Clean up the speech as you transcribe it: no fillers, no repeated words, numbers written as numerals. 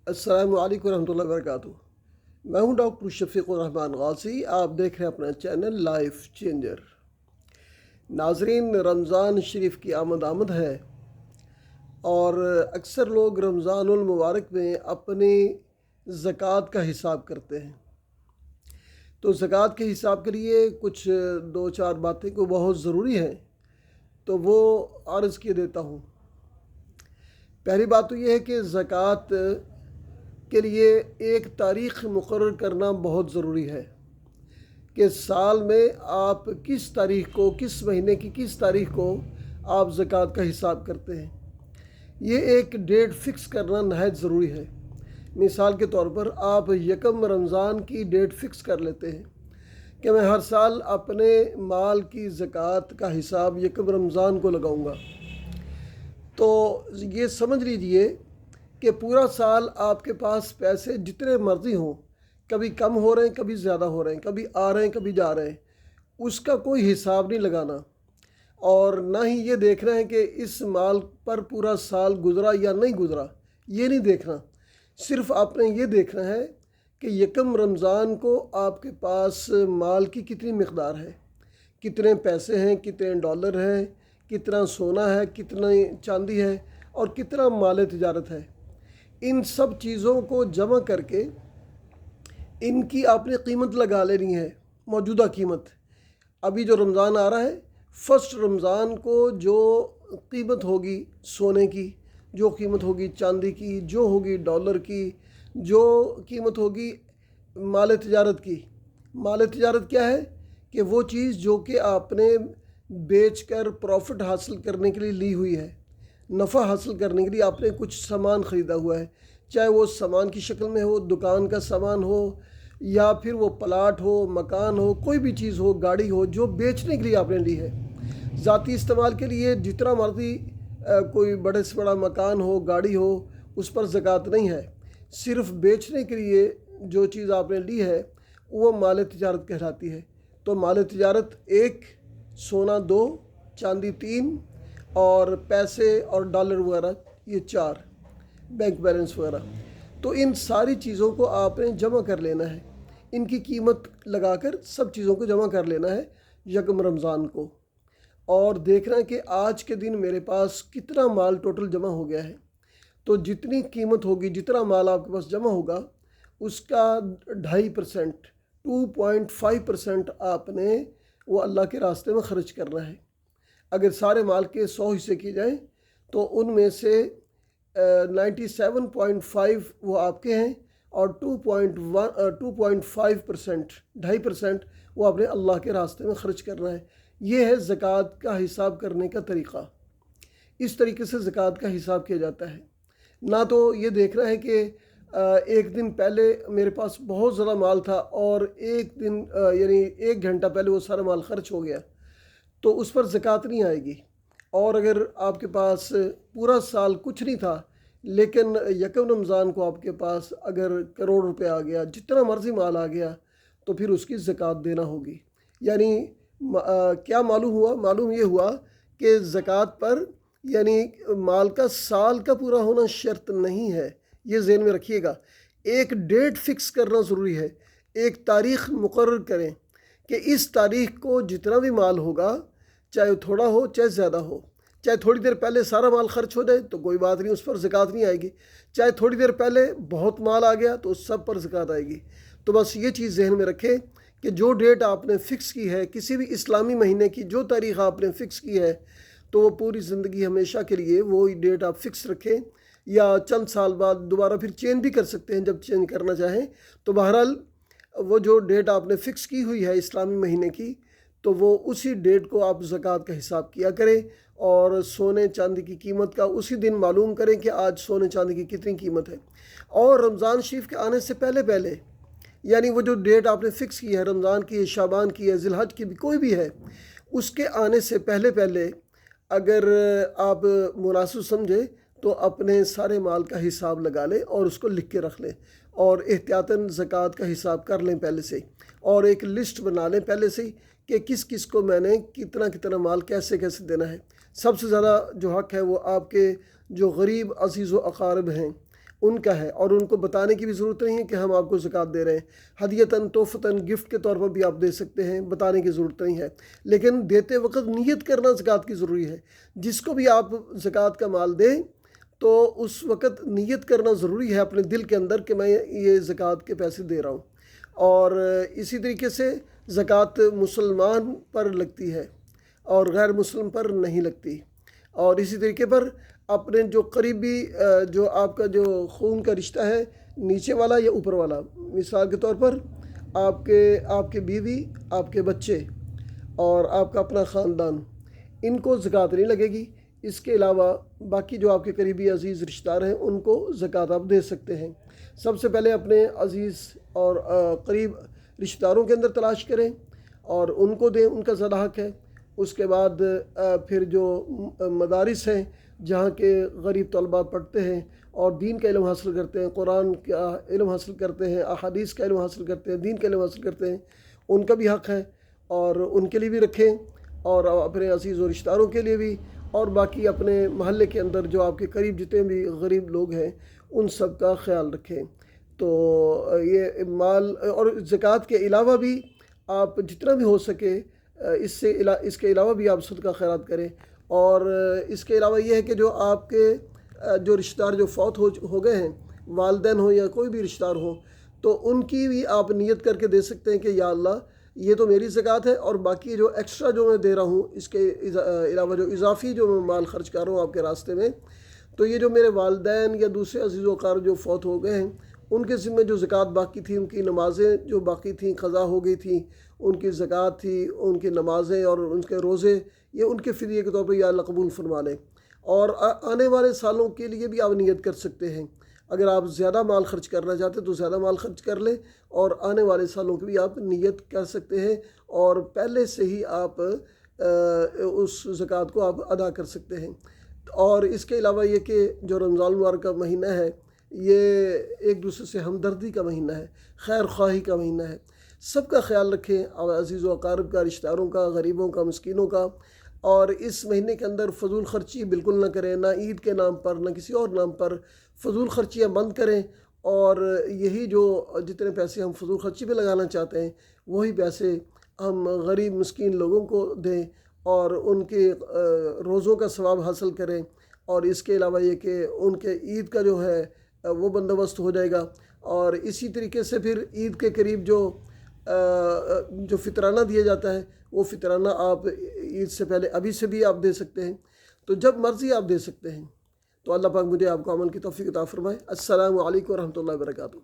السلام علیکم ورحمۃ اللہ وبرکاتہ۔ میں ہوں ڈاکٹر شفیق الرحمان غازی، آپ دیکھ رہے ہیں اپنا چینل لائف چینجر۔ ناظرین، رمضان شریف کی آمد ہے اور اکثر لوگ رمضان المبارک میں اپنی زکوٰۃ کا حساب کرتے ہیں۔ تو زکوٰۃ کے حساب کے لیے کچھ دو چار باتیں کو بہت ضروری ہیں، تو وہ عرض کیے دیتا ہوں۔ پہلی بات تو یہ ہے کہ زکوٰۃ کے لیے ایک تاریخ مقرر کرنا بہت ضروری ہے کہ سال میں آپ کس تاریخ کو، کس مہینے کی کس تاریخ کو آپ زکوٰۃ کا حساب کرتے ہیں۔ یہ ایک ڈیٹ فکس کرنا نہایت ضروری ہے۔ مثال کے طور پر آپ یکم رمضان کی ڈیٹ فکس کر لیتے ہیں کہ میں ہر سال اپنے مال کی زکوٰۃ کا حساب یکم رمضان کو لگاؤں گا، تو یہ سمجھ لیجئے کہ پورا سال آپ کے پاس پیسے جتنے مرضی ہوں، کبھی کم ہو رہے ہیں، کبھی زیادہ ہو رہے ہیں، کبھی آ رہے ہیں، کبھی جا رہے ہیں، اس کا کوئی حساب نہیں لگانا، اور نہ ہی یہ دیکھنا ہے کہ اس مال پر پورا سال گزرا یا نہیں گزرا، یہ نہیں دیکھنا۔ صرف آپ نے یہ دیکھنا ہے کہ یکم رمضان کو آپ کے پاس مال کی کتنی مقدار ہے، کتنے پیسے ہیں، کتنے ڈالر ہیں، کتنا سونا ہے، کتنی چاندی ہے، اور کتنا مال تجارت ہے۔ ان سب چیزوں کو جمع کر کے ان کی آپ نے قیمت لگا لینی ہے، موجودہ قیمت۔ ابھی جو رمضان آ رہا ہے، فرسٹ رمضان کو جو قیمت ہوگی سونے کی، جو قیمت ہوگی چاندی کی، جو ہوگی ڈالر کی، جو قیمت ہوگی مال تجارت کی۔ مال تجارت کیا ہے کہ وہ چیز جو کہ آپ نے بیچ کر پروفٹ حاصل کرنے کے لیے لی ہوئی ہے، نفع حاصل کرنے کے لیے آپ نے کچھ سامان خریدا ہوا ہے، چاہے وہ سامان کی شکل میں ہو، دکان کا سامان ہو، یا پھر وہ پلاٹ ہو، مکان ہو، کوئی بھی چیز ہو، گاڑی ہو، جو بیچنے کے لیے آپ نے لی ہے۔ ذاتی استعمال کے لیے جتنا مرضی کوئی بڑے سے بڑا مکان ہو، گاڑی ہو، اس پر زکوٰۃ نہیں ہے۔ صرف بیچنے کے لیے جو چیز آپ نے لی ہے وہ مال تجارت کہلاتی ہے۔ تو مال تجارت 1، سونا 2، چاندی 3، اور پیسے اور ڈالر وغیرہ یہ 4، بینک بیلنس وغیرہ۔ تو ان ساری چیزوں کو آپ نے جمع کر لینا ہے، ان کی قیمت لگا کر سب چیزوں کو جمع کر لینا ہے یکم رمضان کو، اور دیکھنا ہے کہ آج کے دن میرے پاس کتنا مال ٹوٹل جمع ہو گیا ہے۔ تو جتنی قیمت ہوگی، جتنا مال آپ کے پاس جمع ہوگا، اس کا 2.5%، 2.5% آپ نے وہ اللہ کے راستے میں خرچ کرنا ہے۔ اگر سارے مال کے 100 حصے کیے جائیں تو ان میں سے 97.5 وہ آپ کے ہیں، اور 2.5%، 2.5% وہ آپ نے اللہ کے راستے میں خرچ کرنا ہے۔ یہ ہے زکوٰۃ کا حساب کرنے کا طریقہ۔ اس طریقے سے زکوٰۃ کا حساب کیا جاتا ہے۔ نہ تو یہ دیکھنا ہے کہ ایک دن پہلے میرے پاس بہت زیادہ مال تھا اور ایک دن یعنی 1 گھنٹہ پہلے وہ سارا مال خرچ ہو گیا، تو اس پر زکوٰۃ نہیں آئے گی۔ اور اگر آپ کے پاس پورا سال کچھ نہیں تھا، لیکن یکم رمضان کو آپ کے پاس اگر کروڑ روپے آ گیا، جتنا مرضی مال آ گیا، تو پھر اس کی زکوٰۃ دینا ہوگی۔ یعنی کیا معلوم ہوا؟ معلوم یہ ہوا کہ زکوٰۃ پر یعنی مال کا سال کا پورا ہونا شرط نہیں ہے، یہ ذہن میں رکھیے گا۔ ایک ڈیٹ فکس کرنا ضروری ہے، ایک تاریخ مقرر کریں کہ اس تاریخ کو جتنا بھی مال ہوگا، چاہے تھوڑا ہو چاہے زیادہ ہو، چاہے تھوڑی دیر پہلے سارا مال خرچ ہو جائے تو کوئی بات نہیں، اس پر زکوٰۃ نہیں آئے گی، چاہے تھوڑی دیر پہلے بہت مال آ گیا تو اس سب پر زکوٰۃ آئے گی۔ تو بس یہ چیز ذہن میں رکھیں کہ جو ڈیٹ آپ نے فکس کی ہے، کسی بھی اسلامی مہینے کی جو تاریخ آپ نے فکس کی ہے، تو وہ پوری زندگی ہمیشہ کے لیے وہی ڈیٹ آپ فکس رکھیں، یا چند سال بعد دوبارہ پھر چینج بھی کر سکتے ہیں جب چینج کرنا چاہیں۔ تو بہرحال وہ جو ڈیٹ آپ نے فکس کی ہوئی ہے اسلامی مہینے کی، تو وہ اسی ڈیٹ کو آپ زکوٰۃ کا حساب کیا کریں، اور سونے چاندی کی قیمت کا اسی دن معلوم کریں کہ آج سونے چاندی کی کتنی قیمت ہے۔ اور رمضان شریف کے آنے سے پہلے یعنی وہ جو ڈیٹ آپ نے فکس کی ہے، رمضان کی ہے، شعبان کی ہے، ذی الحج کی بھی، کوئی بھی ہے، اس کے آنے سے پہلے اگر آپ مناسب سمجھیں تو اپنے سارے مال کا حساب لگا لیں اور اس کو لکھ کے رکھ لیں، اور احتیاطاً زکوٰۃ کا حساب کر لیں پہلے سے، اور ایک لسٹ بنا لیں پہلے سے کہ کس کس کو میں نے کتنا مال کیسے دینا ہے۔ سب سے زیادہ جو حق ہے وہ آپ کے جو غریب عزیز و اقارب ہیں، ان کا ہے، اور ان کو بتانے کی بھی ضرورت نہیں ہے کہ ہم آپ کو زکوٰۃ دے رہے ہیں۔ ہدیتاً، تحفتاً، گفٹ کے طور پر بھی آپ دے سکتے ہیں، بتانے کی ضرورت نہیں ہے، لیکن دیتے وقت نیت کرنا زکوٰۃ کی ضروری ہے۔ جس کو بھی آپ زکوٰۃ کا مال دیں تو اس وقت نیت کرنا ضروری ہے اپنے دل کے اندر کہ میں یہ زکوٰۃ کے پیسے دے رہا ہوں۔ اور اسی طریقے سے زکوٰۃ مسلمان پر لگتی ہے اور غیر مسلم پر نہیں لگتی۔ اور اسی طریقے پر اپنے جو قریبی جو آپ کا جو خون کا رشتہ ہے، نیچے والا یا اوپر والا، مثال کے طور پر آپ کے بیوی، آپ کے بچے اور آپ کا اپنا خاندان، ان کو زکوٰۃ نہیں لگے گی۔ اس کے علاوہ باقی جو آپ کے قریبی عزیز رشتہ دار ہیں ان کو زکوٰۃ آپ دے سکتے ہیں۔ سب سے پہلے اپنے عزیز اور قریب رشتہ داروں کے اندر تلاش کریں اور ان کو دیں، ان کا زیادہ حق ہے۔ اس کے بعد پھر جو مدارس ہیں جہاں کے غریب طلباء پڑھتے ہیں اور دین کا علم حاصل کرتے ہیں، قرآن کا علم حاصل کرتے ہیں، احادیث کا علم حاصل کرتے ہیں، دین کا علم حاصل کرتے ہیں، ان کا بھی حق ہے اور ان کے لیے بھی رکھیں، اور اپنے عزیز و رشتہ داروں کے لیے بھی، اور باقی اپنے محلے کے اندر جو آپ کے قریب جتنے بھی غریب لوگ ہیں ان سب کا خیال رکھیں۔ تو یہ مال اور زکوٰۃ کے علاوہ بھی آپ جتنا بھی ہو سکے اس کے علاوہ بھی آپ صدقہ خیرات کریں۔ اور اس کے علاوہ یہ ہے کہ جو آپ کے جو رشتہ دار جو فوت ہو گئے ہیں، والدین ہوں یا کوئی بھی رشتہ دار ہو، تو ان کی بھی آپ نیت کر کے دے سکتے ہیں کہ یا اللہ یہ تو میری زکوٰۃ ہے، اور باقی جو ایکسٹرا جو میں دے رہا ہوں، اس کے علاوہ جو اضافی جو میں مال خرچ کر رہا ہوں آپ کے راستے میں، تو یہ جو میرے والدین یا دوسرے عزیز و اقارب جو فوت ہو گئے ہیں ان کے ذمہ جو زکوٰۃ باقی تھی، ان کی نمازیں جو باقی تھیں قضا ہو گئی تھیں، ان کی زکوٰۃ تھی، ان کی نمازیں اور ان کے روزے، یہ ان کے فدیے کے طور پر یا اللہ قبول فرما لیں۔ اور آنے والے سالوں کے لیے بھی آپ نیت کر سکتے ہیں، اگر آپ زیادہ مال خرچ کرنا چاہتے ہیں تو زیادہ مال خرچ کر لیں، اور آنے والے سالوں کی بھی آپ نیت کر سکتے ہیں، اور پہلے سے ہی آپ اس زکوٰۃ کو آپ ادا کر سکتے ہیں۔ اور اس کے علاوہ یہ کہ جو رمضان المبارک کا مہینہ ہے یہ ایک دوسرے سے ہمدردی کا مہینہ ہے، خیر خواہی کا مہینہ ہے۔ سب کا خیال رکھیں، عزیز و اقارب کا، رشتہ داروں کا، غریبوں کا، مسکینوں کا۔ اور اس مہینے کے اندر فضول خرچی بالکل نہ کریں، نہ عید کے نام پر نہ کسی اور نام پر فضول خرچیاں بند کریں، اور یہی جو جتنے پیسے ہم فضول خرچی پہ لگانا چاہتے ہیں وہی پیسے ہم غریب مسکین لوگوں کو دیں اور ان کے روزوں کا ثواب حاصل کریں۔ اور اس کے علاوہ یہ کہ ان کے عید کا جو ہے وہ بندوبست ہو جائے گا۔ اور اسی طریقے سے پھر عید کے قریب جو فطرانہ دیا جاتا ہے وہ فطرانہ آپ عید سے پہلے ابھی سے بھی آپ دے سکتے ہیں، تو جب مرضی آپ دے سکتے ہیں۔ تو اللہ پاک مجھے آپ کو عمل کی توفیق عطا فرمائے۔ السلام علیکم ورحمۃ اللہ وبرکاتہ۔